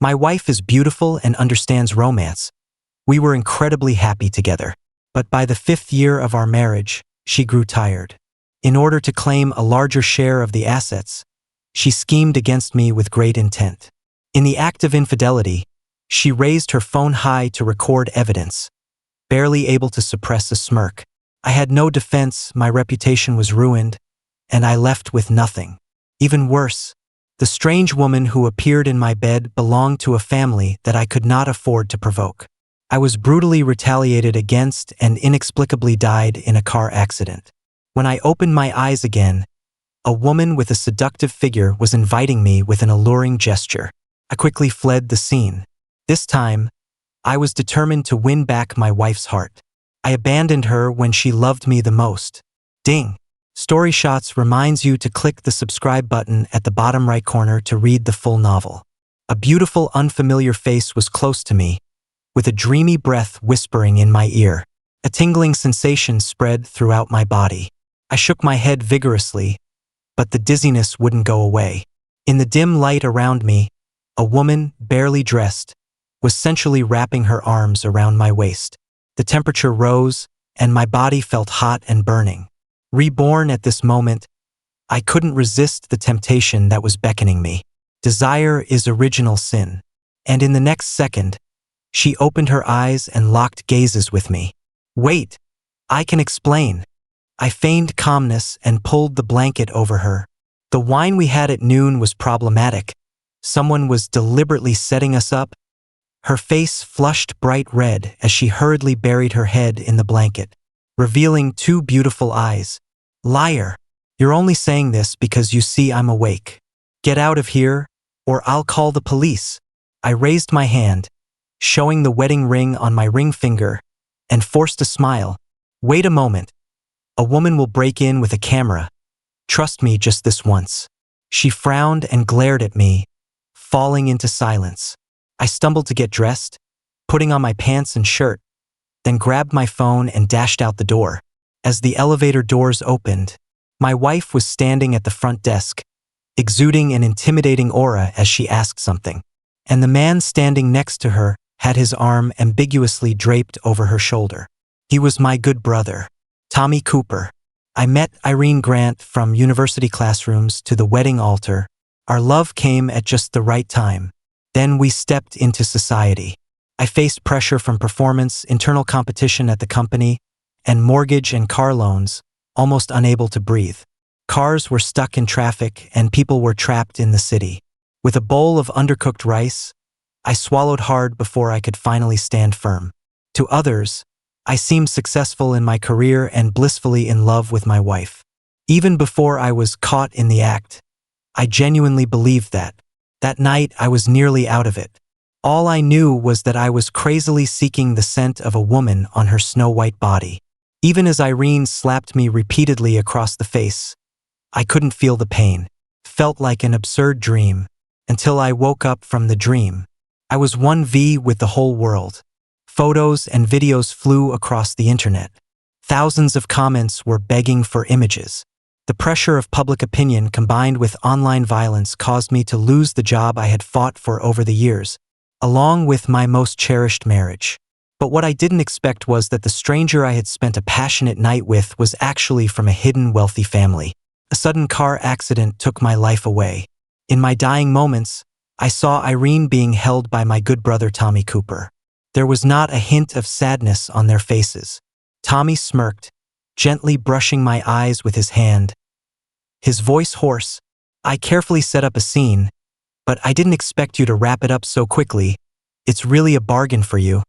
My wife is beautiful and understands romance. We were incredibly happy together. But by the 5th year of our marriage, she grew tired. In order to claim a larger share of the assets, she schemed against me with great intent. In the act of infidelity, she raised her phone high to record evidence, barely able to suppress a smirk. I had no defense, my reputation was ruined, and I left with nothing. Even worse, the strange woman who appeared in my bed belonged to a family that I could not afford to provoke. I was brutally retaliated against and inexplicably died in a car accident. When I opened my eyes again, a woman with a seductive figure was inviting me with an alluring gesture. I quickly fled the scene. This time, I was determined to win back my wife's heart. I abandoned her when she loved me the most. Ding! Story Shots reminds you to click the subscribe button at the bottom right corner to read the full novel. A beautiful, unfamiliar face was close to me, with a dreamy breath whispering in my ear. A tingling sensation spread throughout my body. I shook my head vigorously, but the dizziness wouldn't go away. In the dim light around me, a woman, barely dressed, was sensually wrapping her arms around my waist. The temperature rose, and my body felt hot and burning. Reborn at this moment, I couldn't resist the temptation that was beckoning me. Desire is original sin. And in the next second, she opened her eyes and locked gazes with me. Wait, I can explain. I feigned calmness and pulled the blanket over her. The wine we had at noon was problematic. Someone was deliberately setting us up. Her face flushed bright red as she hurriedly buried her head in the blanket, revealing 2 beautiful eyes. Liar, you're only saying this because you see I'm awake. Get out of here, or I'll call the police. I raised my hand, showing the wedding ring on my ring finger, and forced a smile. Wait a moment. A woman will break in with a camera. Trust me just this once. She frowned and glared at me, falling into silence. I stumbled to get dressed, putting on my pants and shirt, then grabbed my phone and dashed out the door. As the elevator doors opened, my wife was standing at the front desk, exuding an intimidating aura as she asked something. And the man standing next to her had his arm ambiguously draped over her shoulder. He was my good brother, Tommy Cooper. I met Irene Grant from university classrooms to the wedding altar. Our love came at just the right time. Then we stepped into society. I faced pressure from performance, internal competition at the company, and mortgage and car loans, almost unable to breathe. Cars were stuck in traffic and people were trapped in the city. With a bowl of undercooked rice, I swallowed hard before I could finally stand firm. To others, I seemed successful in my career and blissfully in love with my wife. Even before I was caught in the act, I genuinely believed that. That night, I was nearly out of it. All I knew was that I was crazily seeking the scent of a woman on her snow-white body. Even as Irene slapped me repeatedly across the face, I couldn't feel the pain. Felt like an absurd dream, until I woke up from the dream. I was 1v with the whole world. Photos and videos flew across the internet. Thousands of comments were begging for images. The pressure of public opinion combined with online violence caused me to lose the job I had fought for over the years, along with my most cherished marriage. But what I didn't expect was that the stranger I had spent a passionate night with was actually from a hidden wealthy family. A sudden car accident took my life away. In my dying moments, I saw Irene being held by my good brother Tommy Cooper. There was not a hint of sadness on their faces. Tommy smirked, gently brushing my eyes with his hand. His voice hoarse. I carefully set up a scene, but I didn't expect you to wrap it up so quickly. It's really a bargain for you.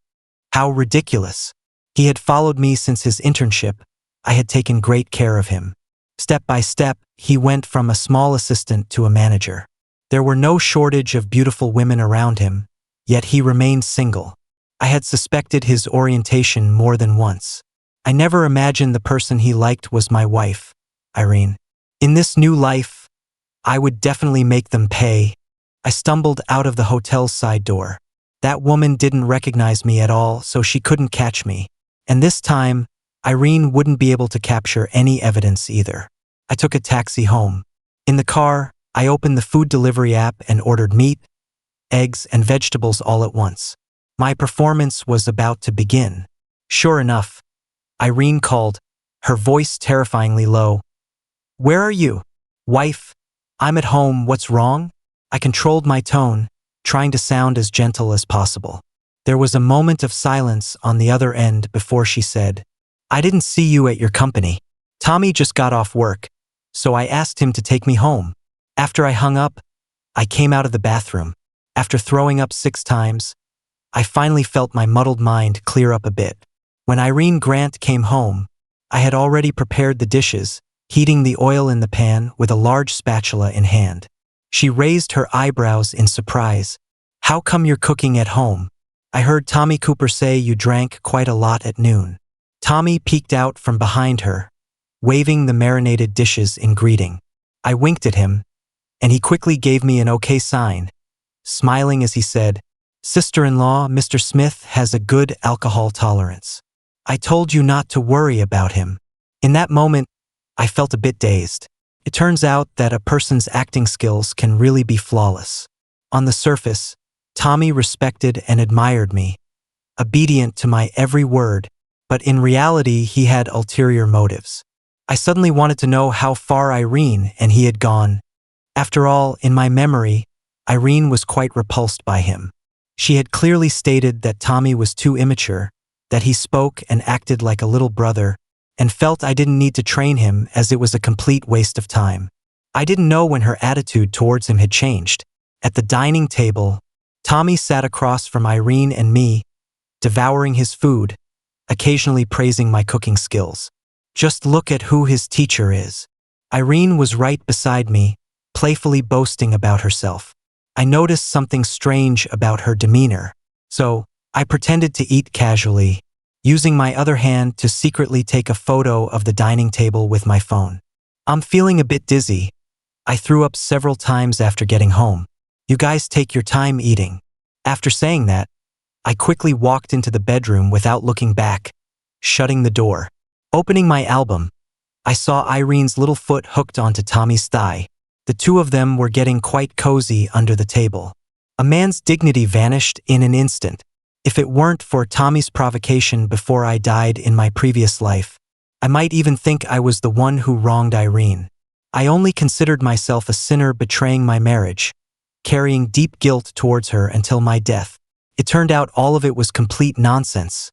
How ridiculous. He had followed me since his internship. I had taken great care of him. Step by step, he went from a small assistant to a manager. There were no shortage of beautiful women around him, yet he remained single. I had suspected his orientation more than once. I never imagined the person he liked was my wife, Irene. In this new life, I would definitely make them pay. I stumbled out of the hotel's side door. That woman didn't recognize me at all, so she couldn't catch me. And this time, Irene wouldn't be able to capture any evidence either. I took a taxi home. In the car, I opened the food delivery app and ordered meat, eggs, and vegetables all at once. My performance was about to begin. Sure enough, Irene called, her voice terrifyingly low. "Where are you?" "Wife, I'm at home, what's wrong?" I controlled my tone, trying to sound as gentle as possible. There was a moment of silence on the other end before she said, "I didn't see you at your company. Tommy just got off work, so I asked him to take me home." After I hung up, I came out of the bathroom. After throwing up 6 times, I finally felt my muddled mind clear up a bit. When Irene Grant came home, I had already prepared the dishes, heating the oil in the pan with a large spatula in hand. She raised her eyebrows in surprise. "How come you're cooking at home? I heard Tommy Cooper say you drank quite a lot at noon." Tommy peeked out from behind her, waving the marinated dishes in greeting. I winked at him, and he quickly gave me an okay sign, smiling as he said, "Sister-in-law, Mr. Smith has a good alcohol tolerance. I told you not to worry about him." In that moment, I felt a bit dazed. It turns out that a person's acting skills can really be flawless. On the surface, Tommy respected and admired me, obedient to my every word, but in reality he had ulterior motives. I suddenly wanted to know how far Irene and he had gone. After all, in my memory, Irene was quite repulsed by him. She had clearly stated that Tommy was too immature, that he spoke and acted like a little brother, and felt I didn't need to train him as it was a complete waste of time. I didn't know when her attitude towards him had changed. At the dining table, Tommy sat across from Irene and me, devouring his food, occasionally praising my cooking skills. "Just look at who his teacher is." Irene was right beside me, playfully boasting about herself. I noticed something strange about her demeanor, so I pretended to eat casually, using my other hand to secretly take a photo of the dining table with my phone. "I'm feeling a bit dizzy. I threw up several times after getting home. You guys take your time eating." After saying that, I quickly walked into the bedroom without looking back, shutting the door. Opening my album, I saw Irene's little foot hooked onto Tommy's thigh. The two of them were getting quite cozy under the table. A man's dignity vanished in an instant. If it weren't for Tommy's provocation before I died in my previous life, I might even think I was the one who wronged Irene. I only considered myself a sinner betraying my marriage, carrying deep guilt towards her until my death. It turned out all of it was complete nonsense.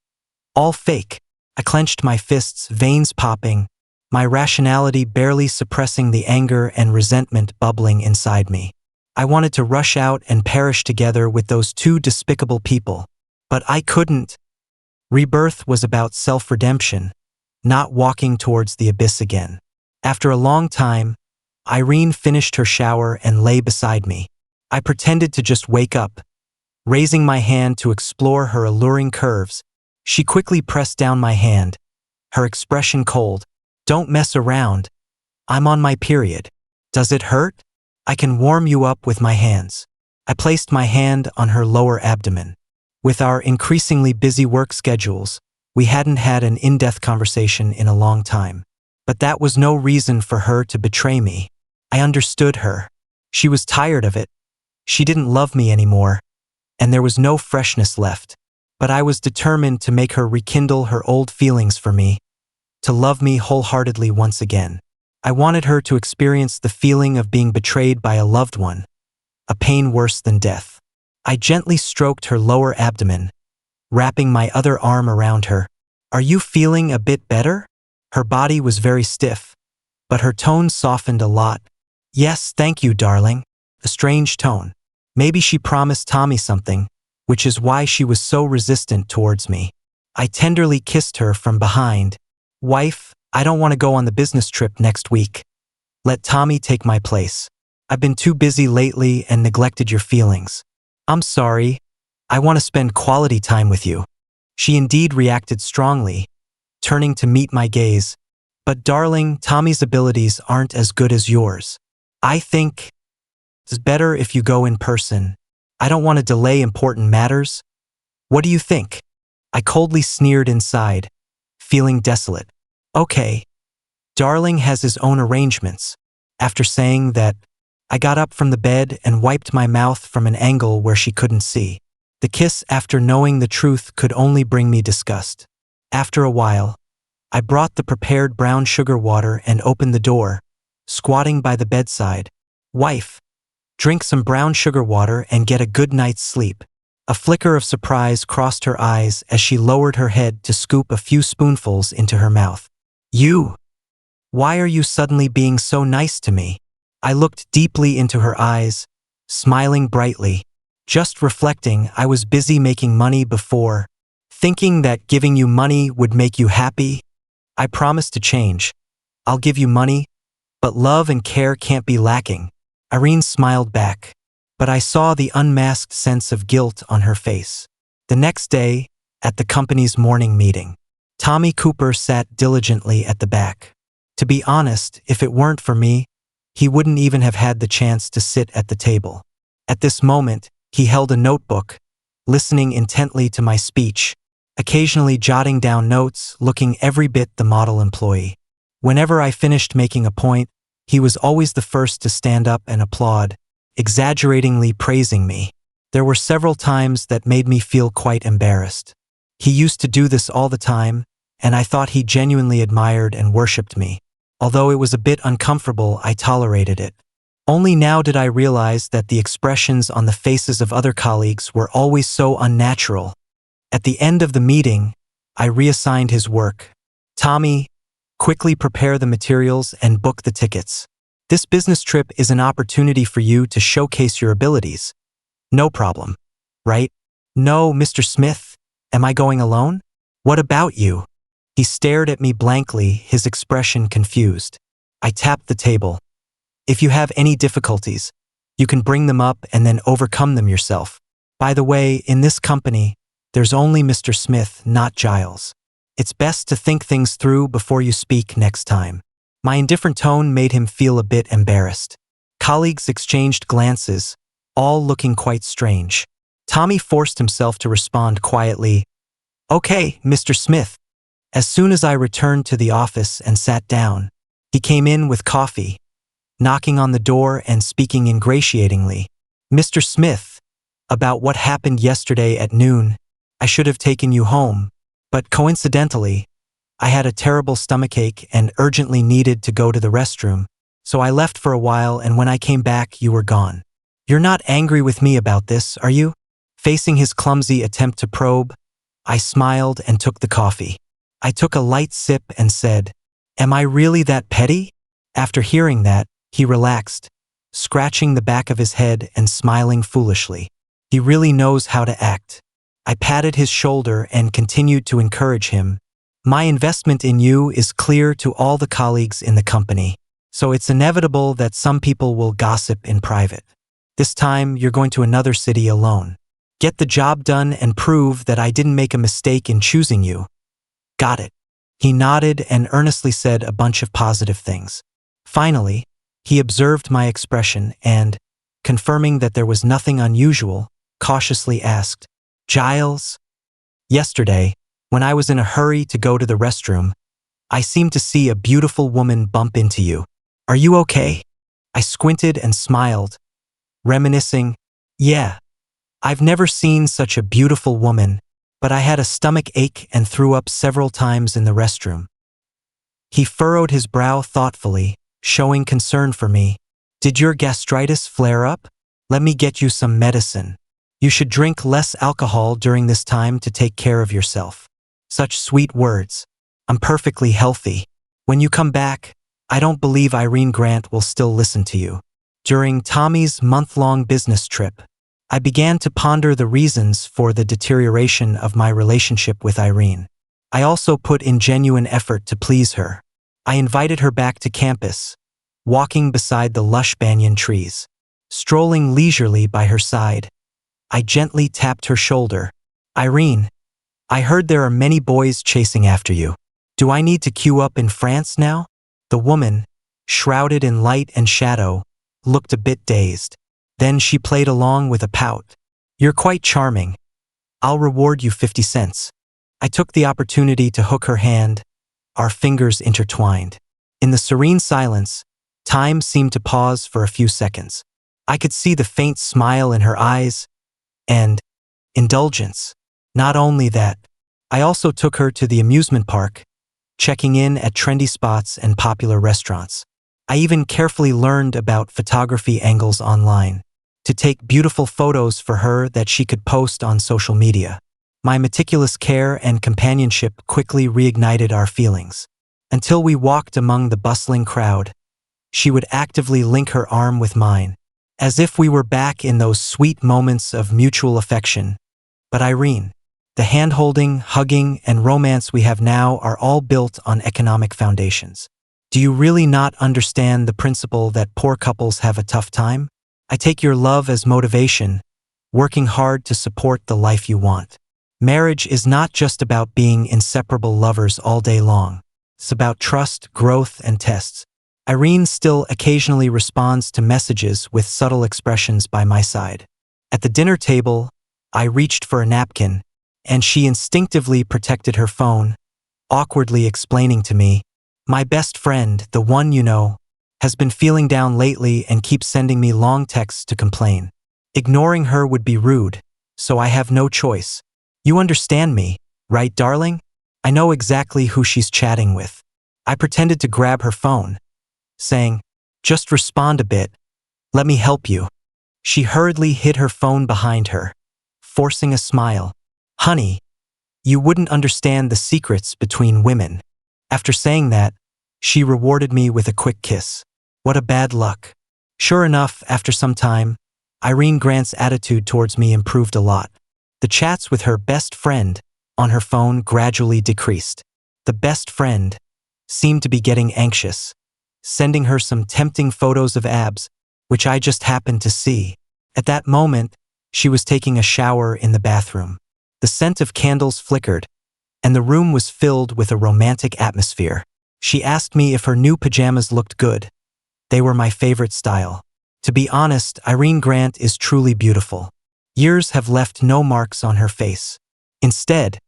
All fake. I clenched my fists, veins popping, my rationality barely suppressing the anger and resentment bubbling inside me. I wanted to rush out and perish together with those two despicable people, but I couldn't. Rebirth was about self-redemption, not walking towards the abyss again. After a long time, Irene finished her shower and lay beside me. I pretended to just wake up. Raising my hand to explore her alluring curves, she quickly pressed down my hand, her expression cold. "Don't mess around. I'm on my period. Does it hurt? I can warm you up with my hands." I placed my hand on her lower abdomen. With our increasingly busy work schedules, we hadn't had an in-depth conversation in a long time. But that was no reason for her to betray me. I understood her. She was tired of it. She didn't love me anymore, and there was no freshness left. But I was determined to make her rekindle her old feelings for me, to love me wholeheartedly once again. I wanted her to experience the feeling of being betrayed by a loved one, a pain worse than death. I gently stroked her lower abdomen, wrapping my other arm around her. "Are you feeling a bit better?" Her body was very stiff, but her tone softened a lot. "Yes, thank you, darling." A strange tone. Maybe she promised Tommy something, which is why she was so resistant towards me. I tenderly kissed her from behind. "Wife, I don't want to go on the business trip next week. Let Tommy take my place. I've been too busy lately and neglected your feelings." "I'm sorry. I want to spend quality time with you." She indeed reacted strongly, turning to meet my gaze. "But darling, Tommy's abilities aren't as good as yours. I think it's better if you go in person. I don't want to delay important matters. What do you think?" I coldly sneered inside, feeling desolate. "Okay. Darling has his own arrangements." After saying that, I got up from the bed and wiped my mouth from an angle where she couldn't see. The kiss after knowing the truth could only bring me disgust. After a while, I brought the prepared brown sugar water and opened the door, squatting by the bedside. Wife, drink some brown sugar water and get a good night's sleep. A flicker of surprise crossed her eyes as she lowered her head to scoop a few spoonfuls into her mouth. You! Why are you suddenly being so nice to me? I looked deeply into her eyes, smiling brightly. Just reflecting, I was busy making money before, thinking that giving you money would make you happy. I promised to change. I'll give you money, but love and care can't be lacking. Irene smiled back, but I saw the unmasked sense of guilt on her face. The next day, at the company's morning meeting, Tommy Cooper sat diligently at the back. To be honest, if it weren't for me, he wouldn't even have had the chance to sit at the table. At this moment, he held a notebook, listening intently to my speech, occasionally jotting down notes, looking every bit the model employee. Whenever I finished making a point, he was always the first to stand up and applaud, exaggeratingly praising me. There were several times that made me feel quite embarrassed. He used to do this all the time, and I thought he genuinely admired and worshipped me. Although it was a bit uncomfortable, I tolerated it. Only now did I realize that the expressions on the faces of other colleagues were always so unnatural. At the end of the meeting, I reassigned his work. Tommy, quickly prepare the materials and book the tickets. This business trip is an opportunity for you to showcase your abilities. No problem, right? No, Mr. Smith, am I going alone? What about you? He stared at me blankly, his expression confused. I tapped the table. If you have any difficulties, you can bring them up and then overcome them yourself. By the way, in this company, there's only Mr. Smith, not Giles. It's best to think things through before you speak next time. My indifferent tone made him feel a bit embarrassed. Colleagues exchanged glances, all looking quite strange. Tommy forced himself to respond quietly, "Okay, Mr. Smith." As soon as I returned to the office and sat down, he came in with coffee, knocking on the door and speaking ingratiatingly. "Mr. Smith, about what happened yesterday at noon, I should have taken you home, but coincidentally, I had a terrible stomachache and urgently needed to go to the restroom, so I left for a while, and when I came back, you were gone. You're not angry with me about this, are you?" Facing his clumsy attempt to probe, I smiled and took the coffee. I took a light sip and said, "Am I really that petty?" After hearing that, he relaxed, scratching the back of his head and smiling foolishly. He really knows how to act. I patted his shoulder and continued to encourage him. "My investment in you is clear to all the colleagues in the company, so it's inevitable that some people will gossip in private. This time, you're going to another city alone. Get the job done and prove that I didn't make a mistake in choosing you." "Got it." He nodded and earnestly said a bunch of positive things. Finally, he observed my expression and, confirming that there was nothing unusual, cautiously asked, "Giles? Yesterday, when I was in a hurry to go to the restroom, I seemed to see a beautiful woman bump into you. Are you okay?" I squinted and smiled, reminiscing, "Yeah, I've never seen such a beautiful woman, but I had a stomach ache and threw up several times in the restroom." He furrowed his brow thoughtfully, showing concern for me. "Did your gastritis flare up? Let me get you some medicine. You should drink less alcohol during this time to take care of yourself." Such sweet words. I'm perfectly healthy. When you come back, I don't believe Irene Grant will still listen to you. During Tommy's month-long business trip, I began to ponder the reasons for the deterioration of my relationship with Irene. I also put in genuine effort to please her. I invited her back to campus, walking beside the lush banyan trees. Strolling leisurely by her side, I gently tapped her shoulder. "Irene, I heard there are many boys chasing after you. Do I need to queue up in France now?" The woman, shrouded in light and shadow, looked a bit dazed. Then she played along with a pout. "You're quite charming. I'll reward you 50 cents. I took the opportunity to hook her hand, our fingers intertwined. In the serene silence, Time seemed to pause for a few seconds. I could see the faint smile in her eyes and indulgence. Not only that, I also took her to the amusement park, checking in at trendy spots and popular restaurants. I even carefully learned about photography angles online to take beautiful photos for her that she could post on social media. My meticulous care and companionship quickly reignited our feelings. Until we walked among the bustling crowd, she would actively link her arm with mine, as if we were back in those sweet moments of mutual affection. But Irene, the hand-holding, hugging, and romance we have now are all built on economic foundations. Do you really not understand the principle that poor couples have a tough time? I take your love as motivation, working hard to support the life you want. Marriage is not just about being inseparable lovers all day long. It's about trust, growth, and tests. Irene still occasionally responds to messages with subtle expressions by my side. At the dinner table, I reached for a napkin, and she instinctively protected her phone, awkwardly explaining to me, "My best friend, the one you know, has been feeling down lately and keeps sending me long texts to complain. Ignoring her would be rude, so I have no choice. You understand me, right, darling?" I know exactly who she's chatting with. I pretended to grab her phone, saying, "Just respond a bit. Let me help you." She hurriedly hid her phone behind her, forcing a smile. "Honey, you wouldn't understand the secrets between women." After saying that, she rewarded me with a quick kiss. What a bad luck. Sure enough, after some time, Irene Grant's attitude towards me improved a lot. The chats with her best friend on her phone gradually decreased. The best friend seemed to be getting anxious, sending her some tempting photos of abs, which I just happened to see. At that moment, she was taking a shower in the bathroom. The scent of candles flickered, and the room was filled with a romantic atmosphere. She asked me if her new pajamas looked good. They were my favorite style. To be honest, Irene Grant is truly beautiful. Years have left no marks on her face. Instead,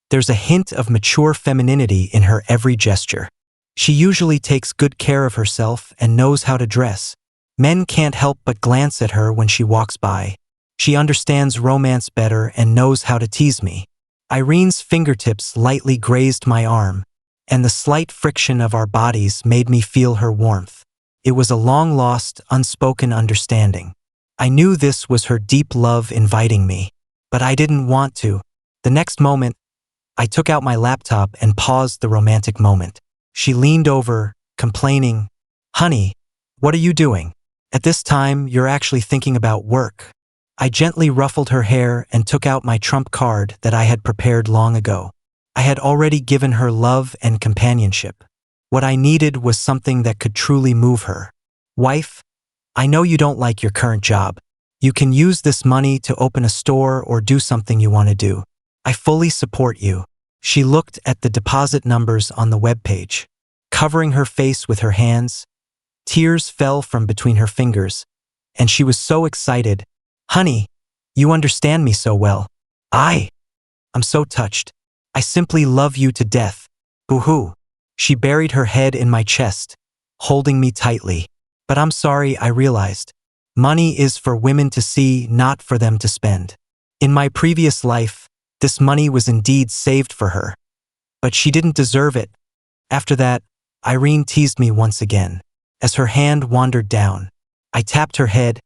there's a hint of mature femininity in her every gesture. She usually takes good care of herself and knows how to dress. Men can't help but glance at her when she walks by. She understands romance better and knows how to tease me. Irene's fingertips lightly grazed my arm, and the slight friction of our bodies made me feel her warmth. It was a long-lost, unspoken understanding. I knew this was her deep love inviting me, but I didn't want to. The next moment, I took out my laptop and paused the romantic moment. She leaned over, complaining, "Honey, what are you doing? At this time, you're actually thinking about work." I gently ruffled her hair and took out my trump card that I had prepared long ago. I had already given her love and companionship. What I needed was something that could truly move her. "Wife, I know you don't like your current job. You can use this money to open a store or do something you want to do. I fully support you." She looked at the deposit numbers on the webpage. Covering her face with her hands, tears fell from between her fingers, and she was so excited. "Honey, you understand me so well. I'm so touched. I simply love you to death. Boo-hoo." She buried her head in my chest, holding me tightly. "But I'm sorry," I realized. Money is for women to see, not for them to spend. In my previous life, this money was indeed saved for her. But she didn't deserve it. After that, Irene teased me once again. As her hand wandered down, I tapped her head,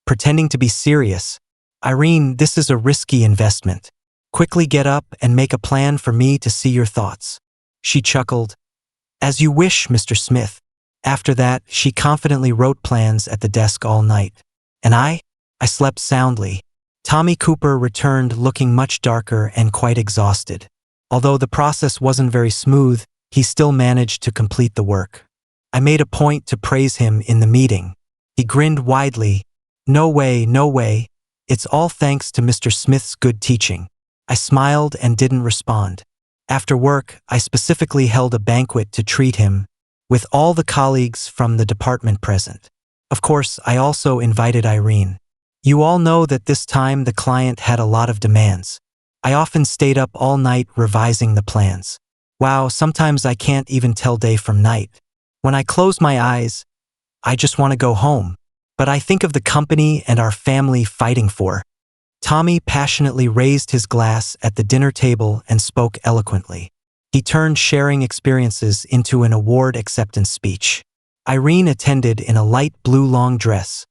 pretending to be serious. "Irene, this is a risky investment. Quickly get up and make a plan for me to see your thoughts." She chuckled. "As you wish, Mr. Smith." After that, she confidently wrote plans at the desk all night. And I slept soundly. Tommy Cooper returned looking much darker and quite exhausted. Although the process wasn't very smooth, he still managed to complete the work. I made a point to praise him in the meeting. He grinned widely. No way, no way. It's all thanks to Mr. Smith's good teaching." I smiled and didn't respond. After work, I specifically held a banquet to treat him, with all the colleagues from the department present. Of course, I also invited Irene. You all know that this time the client had a lot of demands. I often stayed up all night revising the plans. Wow, sometimes I can't even tell day from night. When I close my eyes, I just want to go home. But I think of the company and our family fighting for. Tommy passionately raised his glass at the dinner table and spoke eloquently. He turned sharing experiences into an award acceptance speech. Irene attended in a light blue long dress,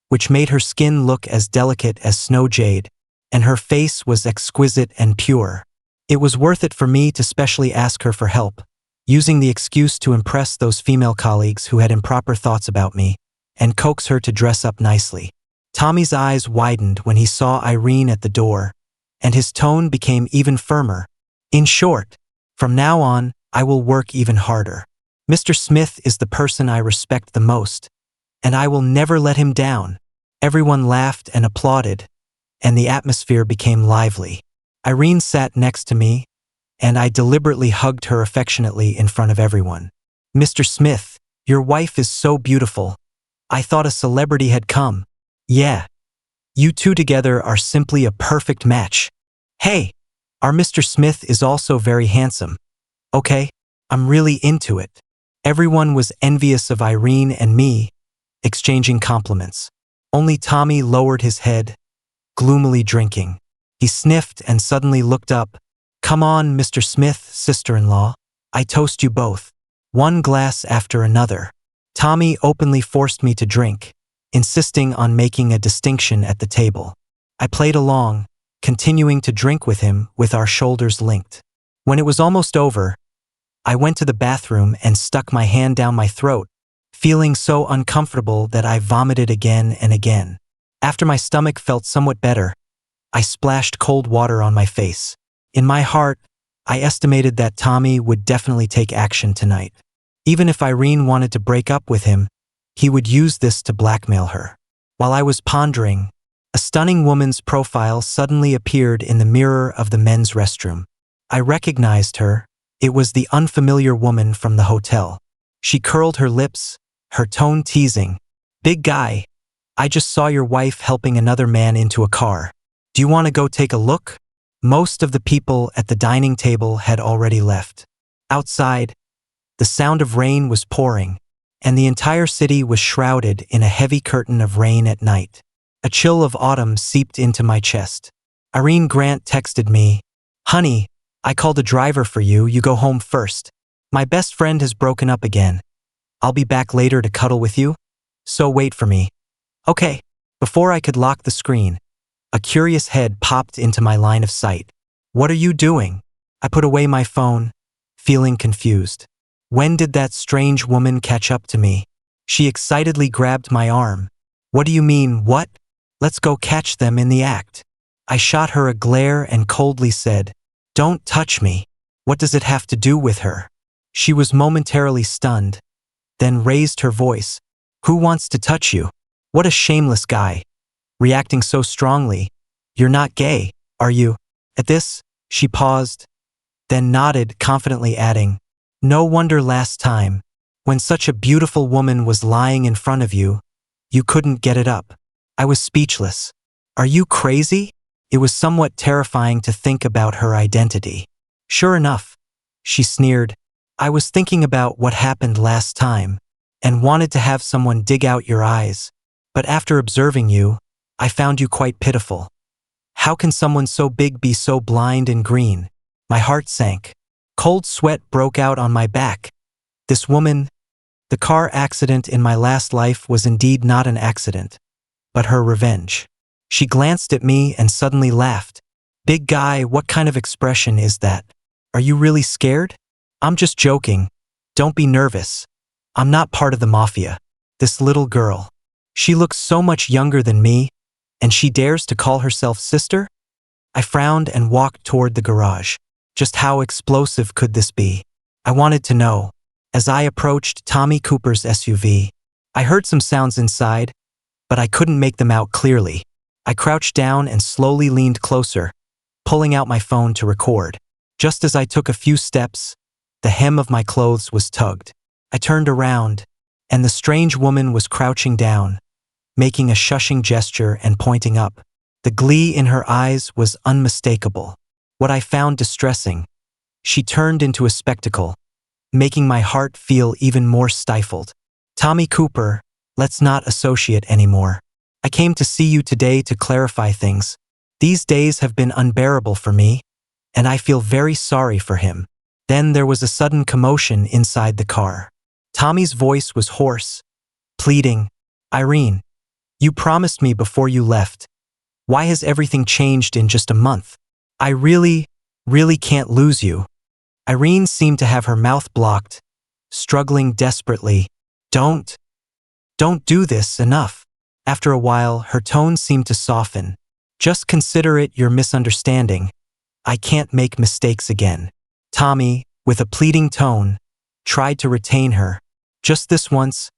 which made her skin look as delicate as snow jade, and her face was exquisite and pure. It was worth it for me to specially ask her for help, using the excuse to impress those female colleagues who had improper thoughts about me, and coax her to dress up nicely. Tommy's eyes widened when he saw Irene at the door, and his tone became even firmer. In short, from now on, I will work even harder. Mr. Smith is the person I respect the most, and I will never let him down. Everyone laughed and applauded, and the atmosphere became lively. Irene sat next to me, and I deliberately hugged her affectionately in front of everyone. Mr. Smith, your wife is so beautiful. I thought a celebrity had come. Yeah. You two together are simply a perfect match. Hey, our Mr. Smith is also very handsome. Okay, I'm really into it. Everyone was envious of Irene and me, exchanging compliments. Only Tommy lowered his head, gloomily drinking. He sniffed and suddenly looked up. Come on, Mr. Smith, sister-in-law. I toast you both. One glass after another. Tommy openly forced me to drink, insisting on making a distinction at the table. I played along, continuing to drink with him with our shoulders linked. When it was almost over, I went to the bathroom and stuck my hand down my throat, feeling so uncomfortable that I vomited again and again. After my stomach felt somewhat better, I splashed cold water on my face. In my heart, I estimated that Tommy would definitely take action tonight. Even if Irene wanted to break up with him, he would use this to blackmail her. While I was pondering, a stunning woman's profile suddenly appeared in the mirror of the men's restroom. I recognized her. It was the unfamiliar woman from the hotel. She curled her lips, her tone teasing. Big guy, I just saw your wife helping another man into a car. Do you want to go take a look? Most of the people at the dining table had already left. Outside, the sound of rain was pouring, and the entire city was shrouded in a heavy curtain of rain at night. A chill of autumn seeped into my chest. Irene Grant texted me, "Honey, I called a driver for you. You go home first. My best friend has broken up again. I'll be back later to cuddle with you, so wait for me." Okay. Before I could lock the screen, a curious head popped into my line of sight. What are you doing? I put away my phone, feeling confused. When did that strange woman catch up to me? She excitedly grabbed my arm. What do you mean, what? Let's go catch them in the act. I shot her a glare and coldly said, "Don't touch me. What does it have to do with her?" She was momentarily stunned, then raised her voice. Who wants to touch you? What a shameless guy. Reacting so strongly. You're not gay, are you? At this, she paused, then nodded, confidently adding, No wonder last time, when such a beautiful woman was lying in front of you, you couldn't get it up. I was speechless. Are you crazy? It was somewhat terrifying to think about her identity. Sure enough, she sneered, I was thinking about what happened last time, and wanted to have someone dig out your eyes, but after observing you, I found you quite pitiful. How can someone so big be so blind and green? My heart sank. Cold sweat broke out on my back. This woman, the car accident in my last life was indeed not an accident, but her revenge. She glanced at me and suddenly laughed. Big guy, what kind of expression is that? Are you really scared? I'm just joking. Don't be nervous. I'm not part of the mafia. This little girl. She looks so much younger than me, and she dares to call herself sister? I frowned and walked toward the garage. Just how explosive could this be? I wanted to know. As I approached Tommy Cooper's SUV, I heard some sounds inside, but I couldn't make them out clearly. I crouched down and slowly leaned closer, pulling out my phone to record. Just as I took a few steps, the hem of my clothes was tugged. I turned around, and the strange woman was crouching down, making a shushing gesture and pointing up. The glee in her eyes was unmistakable. What I found distressing, she turned into a spectacle, making my heart feel even more stifled. Tommy Cooper, Let's not associate anymore. I came to see you today to clarify things. These days have been unbearable for me, and I feel very sorry for him." Then there was a sudden commotion inside the car. Tommy's voice was hoarse, pleading, "Irene, you promised me before you left. Why has everything changed in just a month? I really can't lose you." Irene seemed to have her mouth blocked, struggling desperately. Don't do this, enough." After a while, her tone seemed to soften. "Just consider it your misunderstanding. I can't make mistakes again." Tommy, with a pleading tone, tried to retain her. "Just this once.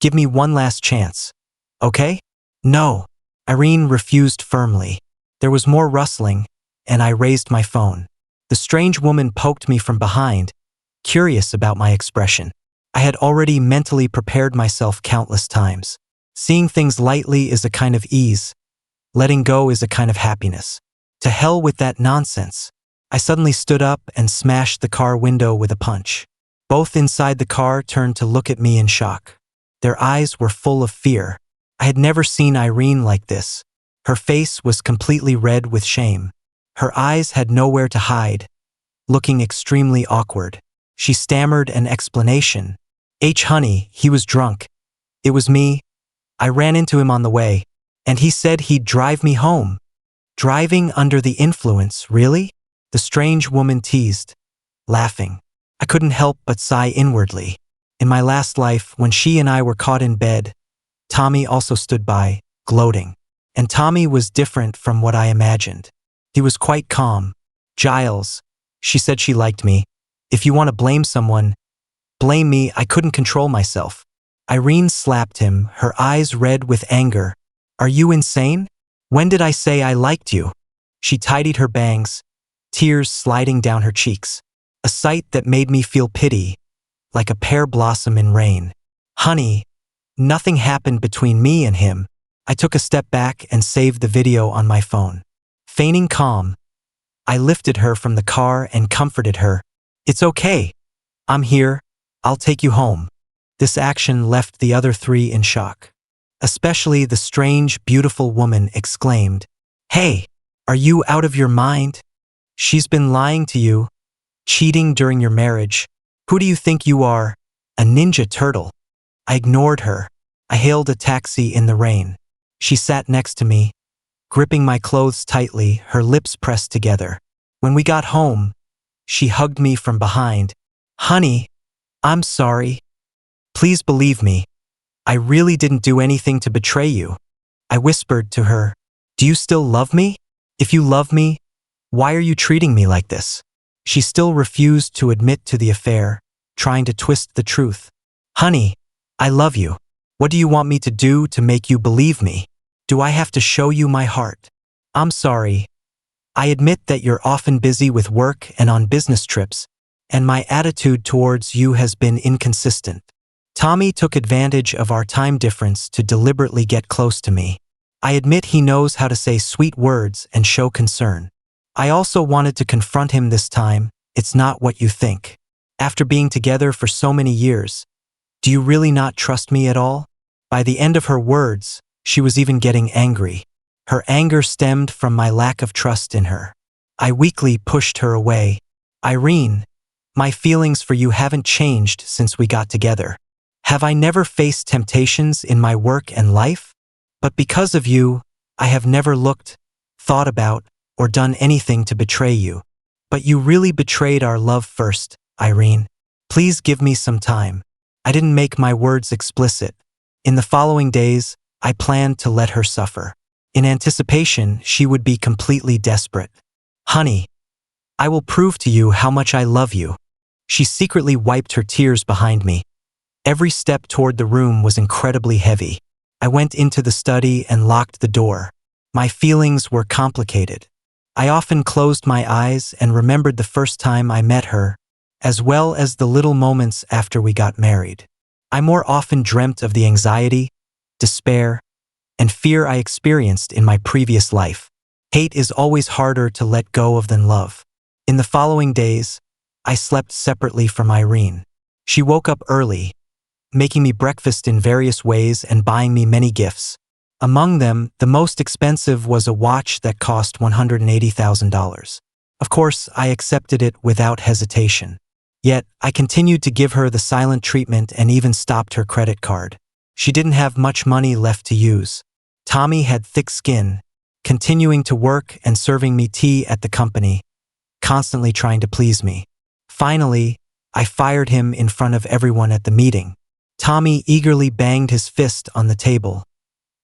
Give me one last chance. Okay?" "No." Irene refused firmly. There was more rustling, and I raised my phone. The strange woman poked me from behind, curious about my expression. I had already mentally prepared myself countless times. Seeing things lightly is a kind of ease. Letting go is a kind of happiness. To hell with that nonsense. I suddenly stood up and smashed the car window with a punch. Both inside the car turned to look at me in shock. Their eyes were full of fear. I had never seen Irene like this. Her face was completely red with shame. Her eyes had nowhere to hide, looking extremely awkward. She stammered an explanation. Honey, he was drunk. It was me. I ran into him on the way, and he said he'd drive me home." "Driving under the influence, really?" the strange woman teased, laughing. I couldn't help but sigh inwardly. In my last life, when she and I were caught in bed, Tommy also stood by, gloating. And Tommy was different from what I imagined. He was quite calm. "Giles, she said she liked me. If you want to blame someone, blame me. I couldn't control myself." Irene slapped him, her eyes red with anger. "Are you insane? When did I say I liked you?" She tidied her bangs, tears sliding down her cheeks. A sight that made me feel pity, like a pear blossom in rain. "Honey, nothing happened between me and him." I took a step back and saved the video on my phone. Feigning calm, I lifted her from the car and comforted her. "It's okay. I'm here. I'll take you home." This action left the other three in shock. Especially the strange, beautiful woman exclaimed, "Hey, are you out of your mind? She's been lying to you, cheating during your marriage. Who do you think you are? A ninja turtle?" I ignored her. I hailed a taxi in the rain. She sat next to me, gripping my clothes tightly, her lips pressed together. When we got home, she hugged me from behind. "Honey, I'm sorry. Please believe me. I really didn't do anything to betray you." I whispered to her, "Do you still love me? If you love me, why are you treating me like this?" She still refused to admit to the affair, trying to twist the truth. "Honey, I love you. What do you want me to do to make you believe me? Do I have to show you my heart?" "I'm sorry. I admit that you're often busy with work and on business trips, and my attitude towards you has been inconsistent." Tommy took advantage of our time difference to deliberately get close to me. I admit he knows how to say sweet words and show concern. I also wanted to confront him this time. "It's not what you think. After being together for so many years, do you really not trust me at all?" By the end of her words, she was even getting angry. Her anger stemmed from my lack of trust in her. I weakly pushed her away. "Irene, my feelings for you haven't changed since we got together. Have I never faced temptations in my work and life? But because of you, I have never looked, thought about, or done anything to betray you. But you really betrayed our love first, Irene. Please give me some time." I didn't make my words explicit. In the following days, I planned to let her suffer. In anticipation, she would be completely desperate. "Honey, I will prove to you how much I love you." She secretly wiped her tears behind me. Every step toward the room was incredibly heavy. I went into the study and locked the door. My feelings were complicated. I often closed my eyes and remembered the first time I met her, as well as the little moments after we got married. I more often dreamt of the anxiety, despair, and fear I experienced in my previous life. Hate is always harder to let go of than love. In the following days, I slept separately from Irene. She woke up early, making me breakfast in various ways and buying me many gifts. Among them, the most expensive was a watch that cost $180,000. Of course, I accepted it without hesitation. Yet, I continued to give her the silent treatment and even stopped her credit card. She didn't have much money left to use. Tommy had thick skin, continuing to work and serving me tea at the company, constantly trying to please me. Finally, I fired him in front of everyone at the meeting. Tommy eagerly banged his fist on the table,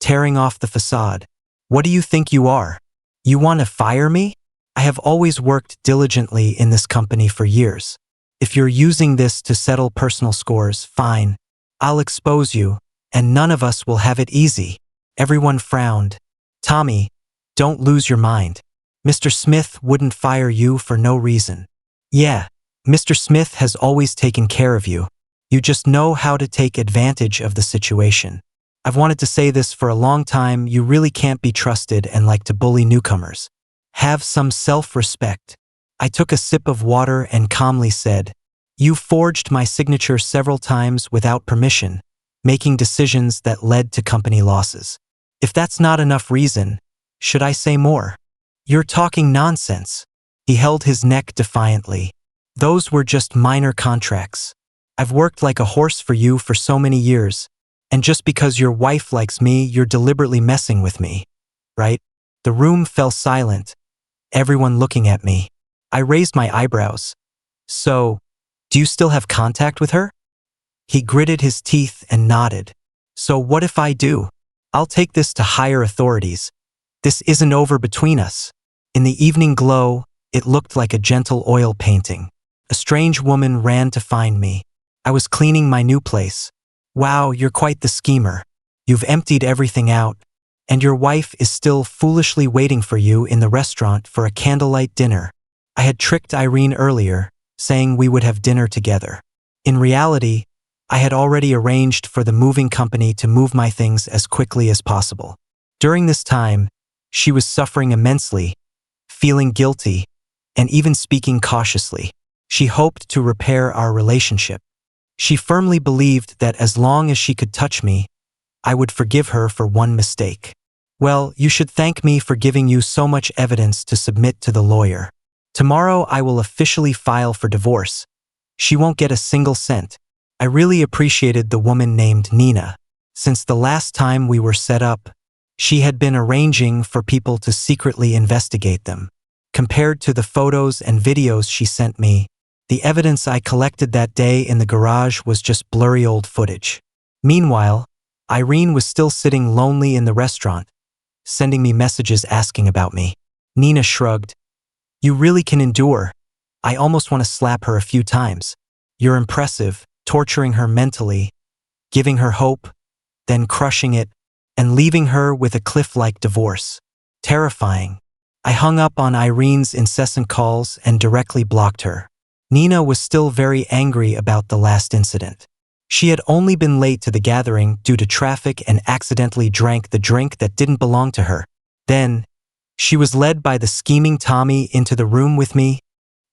tearing off the facade. "What do you think you are? You want to fire me? I have always worked diligently in this company for years. If you're using this to settle personal scores, fine. I'll expose you, and none of us will have it easy." Everyone frowned. "Tommy, don't lose your mind. Mr. Smith wouldn't fire you for no reason. Yeah, Mr. Smith has always taken care of you. You just know how to take advantage of the situation. I've wanted to say this for a long time. You really can't be trusted and like to bully newcomers. Have some self-respect." I took a sip of water and calmly said, "You forged my signature several times without permission, making decisions that led to company losses. If that's not enough reason, should I say more? You're talking nonsense." He held his neck defiantly. "Those were just minor contracts. I've worked like a horse for you for so many years, and just because your wife likes me, you're deliberately messing with me, right?" The room fell silent, everyone looking at me. I raised my eyebrows. "So, do you still have contact with her?" He gritted his teeth and nodded. "So what if I do? I'll take this to higher authorities. This isn't over between us." In the evening glow, it looked like a gentle oil painting. A strange woman ran to find me. I was cleaning my new place. "Wow, you're quite the schemer. You've emptied everything out, and your wife is still foolishly waiting for you in the restaurant for a candlelight dinner." I had tricked Irene earlier, saying we would have dinner together. In reality, I had already arranged for the moving company to move my things as quickly as possible. During this time, she was suffering immensely, feeling guilty, and even speaking cautiously. She hoped to repair our relationship. She firmly believed that as long as she could touch me, I would forgive her for one mistake. "Well, you should thank me for giving you so much evidence to submit to the lawyer. Tomorrow I will officially file for divorce. She won't get a single cent." I really appreciated the woman named Nina. Since the last time we were set up, she had been arranging for people to secretly investigate them. Compared to the photos and videos she sent me, the evidence I collected that day in the garage was just blurry old footage. Meanwhile, Irene was still sitting lonely in the restaurant, sending me messages asking about me. Nina shrugged. "You really can endure. I almost want to slap her a few times. You're impressive, torturing her mentally, giving her hope, then crushing it, and leaving her with a cliff-like divorce. Terrifying." I hung up on Irene's incessant calls and directly blocked her. Nina was still very angry about the last incident. She had only been late to the gathering due to traffic and accidentally drank the drink that didn't belong to her. Then, she was led by the scheming Tommy into the room with me.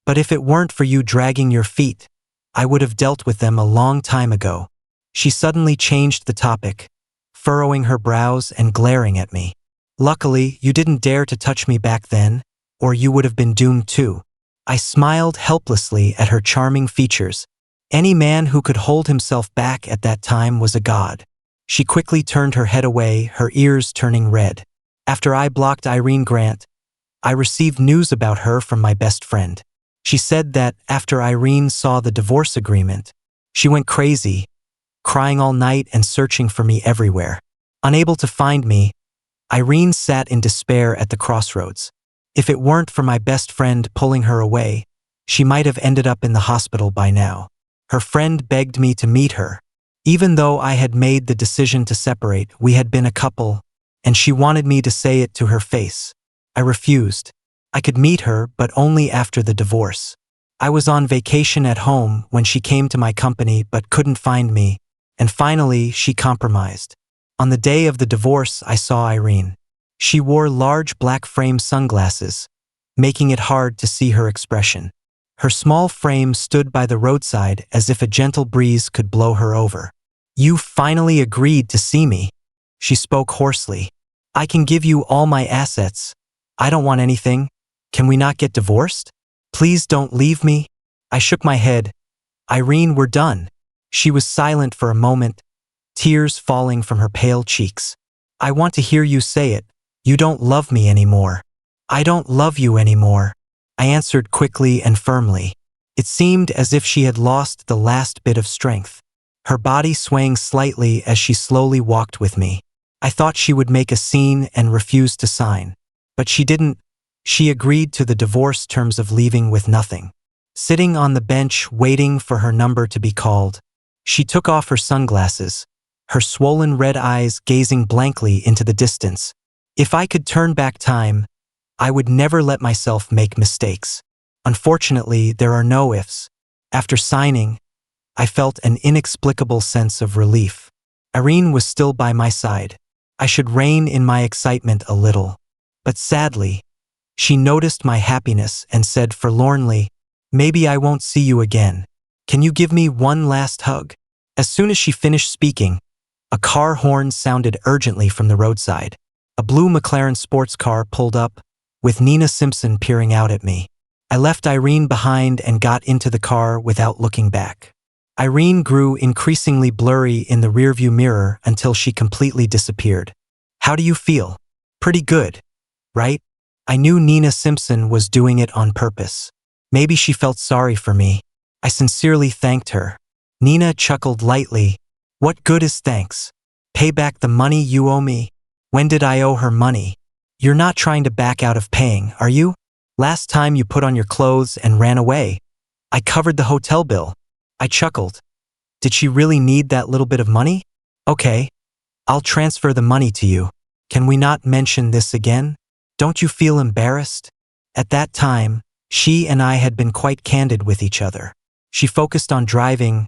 "But if it weren't for you dragging your feet, I would have dealt with them a long time ago." She suddenly changed the topic, furrowing her brows and glaring at me. "Luckily, you didn't dare to touch me back then, or you would have been doomed too." I smiled helplessly at her charming features. Any man who could hold himself back at that time was a god. She quickly turned her head away, her ears turning red. After I blocked Irene Grant, I received news about her from my best friend. She said that after Irene saw the divorce agreement, she went crazy, crying all night and searching for me everywhere. Unable to find me, Irene sat in despair at the crossroads. If it weren't for my best friend pulling her away, she might have ended up in the hospital by now. Her friend begged me to meet her. Even though I had made the decision to separate, we had been a couple, and she wanted me to say it to her face. I refused. I could meet her, but only after the divorce. I was on vacation at home when she came to my company but couldn't find me, and finally she compromised. On the day of the divorce, I saw Irene. She wore large black frame sunglasses, making it hard to see her expression. Her small frame stood by the roadside as if a gentle breeze could blow her over. You finally agreed to see me. She spoke hoarsely. I can give you all my assets. I don't want anything. Can we not get divorced? Please don't leave me. I shook my head. Irene, we're done. She was silent for a moment, tears falling from her pale cheeks. I want to hear you say it. You don't love me anymore. I don't love you anymore. I answered quickly and firmly. It seemed as if she had lost the last bit of strength, her body swaying slightly as she slowly walked with me. I thought she would make a scene and refuse to sign. But she didn't. She agreed to the divorce terms of leaving with nothing. Sitting on the bench waiting for her number to be called, she took off her sunglasses, her swollen red eyes gazing blankly into the distance. If I could turn back time, I would never let myself make mistakes. Unfortunately, there are no ifs. After signing, I felt an inexplicable sense of relief. Irene was still by my side. I should rein in my excitement a little. But sadly, she noticed my happiness and said forlornly, maybe I won't see you again. Can you give me one last hug? As soon as she finished speaking, a car horn sounded urgently from the roadside. A blue McLaren sports car pulled up, with Nina Simpson peering out at me. I left Irene behind and got into the car without looking back. Irene grew increasingly blurry in the rearview mirror until she completely disappeared. How do you feel? Pretty good, right? I knew Nina Simpson was doing it on purpose. Maybe she felt sorry for me. I sincerely thanked her. Nina chuckled lightly. What good is thanks? Pay back the money you owe me? When did I owe her money? You're not trying to back out of paying, are you? Last time you put on your clothes and ran away. I covered the hotel bill. I chuckled. Did she really need that little bit of money? Okay, I'll transfer the money to you. Can we not mention this again? Don't you feel embarrassed? At that time, she and I had been quite candid with each other. She focused on driving,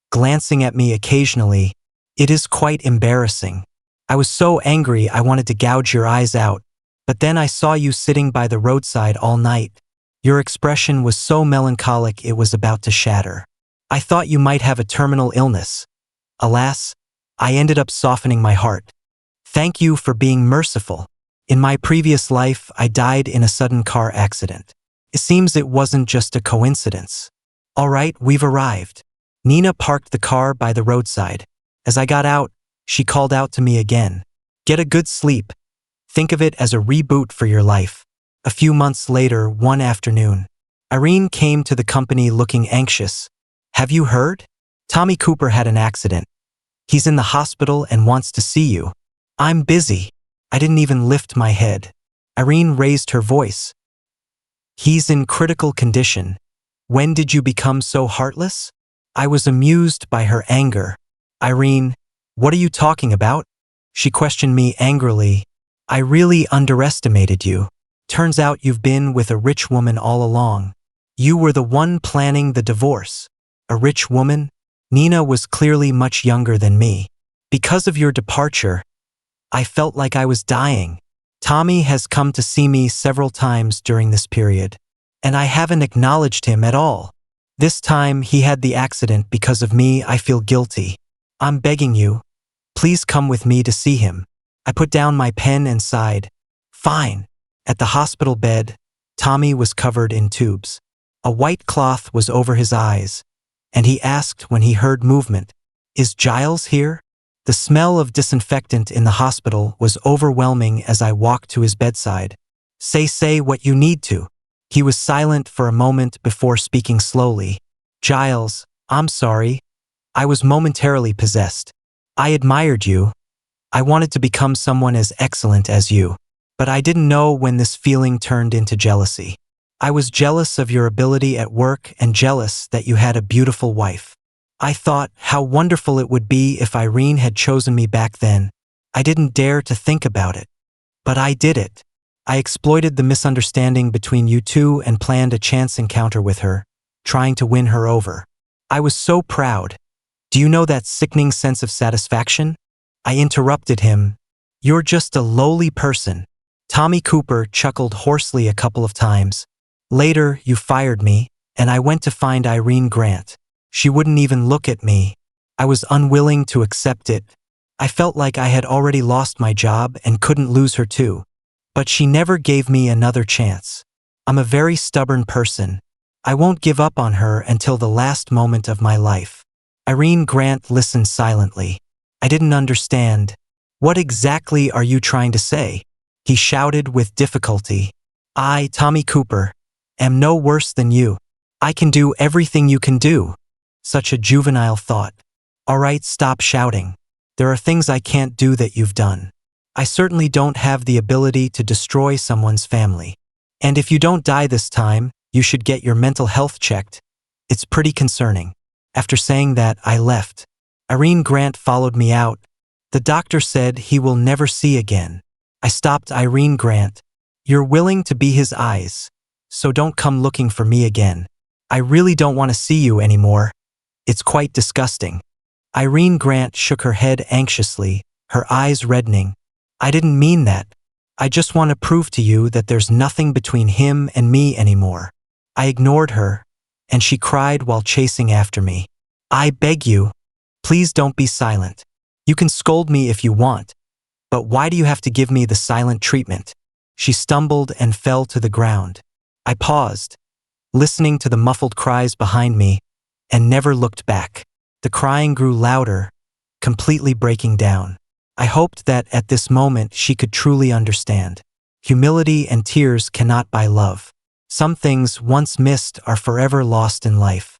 glancing at me occasionally. It is quite embarrassing. I was so angry I wanted to gouge your eyes out, but then I saw you sitting by the roadside all night. Your expression was so melancholic it was about to shatter. I thought you might have a terminal illness. Alas, I ended up softening my heart. Thank you for being merciful. In my previous life, I died in a sudden car accident. It seems it wasn't just a coincidence. All right, we've arrived. Nina parked the car by the roadside. As I got out, she called out to me again. Get a good sleep. Think of it as a reboot for your life. A few months later, one afternoon, Irene came to the company looking anxious. Have you heard? Tommy Cooper had an accident. He's in the hospital and wants to see you. I'm busy. I didn't even lift my head. Irene raised her voice. He's in critical condition. When did you become so heartless? I was amused by her anger. Irene, what are you talking about? She questioned me angrily. I really underestimated you. Turns out you've been with a rich woman all along. You were the one planning the divorce. A rich woman? Nina was clearly much younger than me. Because of your departure, I felt like I was dying. Tommy has come to see me several times during this period, and I haven't acknowledged him at all. This time he had the accident because of me. I feel guilty. I'm begging you, please come with me to see him. I put down my pen and sighed. Fine. At the hospital bed, Tommy was covered in tubes. A white cloth was over his eyes, and he asked when he heard movement, Is Giles here? The smell of disinfectant in the hospital was overwhelming as I walked to his bedside. Say what you need to. He was silent for a moment before speaking slowly. Giles, I'm sorry. I was momentarily possessed. I admired you. I wanted to become someone as excellent as you. But I didn't know when this feeling turned into jealousy. I was jealous of your ability at work and jealous that you had a beautiful wife. I thought how wonderful it would be if Irene had chosen me back then. I didn't dare to think about it. But I did it. I exploited the misunderstanding between you two and planned a chance encounter with her, trying to win her over. I was so proud. Do you know that sickening sense of satisfaction? I interrupted him. You're just a lowly person. Tommy Cooper chuckled hoarsely a couple of times. Later, you fired me, and I went to find Irene Grant. She wouldn't even look at me. I was unwilling to accept it. I felt like I had already lost my job and couldn't lose her too. But she never gave me another chance. I'm a very stubborn person. I won't give up on her until the last moment of my life. Irene Grant listened silently. I didn't understand. What exactly are you trying to say? He shouted with difficulty. I, Tommy Cooper, am no worse than you. I can do everything you can do. Such a juvenile thought. All right, stop shouting. There are things I can't do that you've done. I certainly don't have the ability to destroy someone's family. And if you don't die this time, you should get your mental health checked. It's pretty concerning. After saying that, I left. Irene Grant followed me out. The doctor said he will never see again. I stopped Irene Grant. You're willing to be his eyes, so don't come looking for me again. I really don't want to see you anymore. It's quite disgusting. Irene Grant shook her head anxiously, her eyes reddening. I didn't mean that. I just want to prove to you that there's nothing between him and me anymore. I ignored her, and she cried while chasing after me. I beg you, please don't be silent. You can scold me if you want, but why do you have to give me the silent treatment? She stumbled and fell to the ground. I paused, listening to the muffled cries behind me, and never looked back. The crying grew louder, completely breaking down. I hoped that at this moment she could truly understand. Humility and tears cannot buy love. Some things once missed are forever lost in life.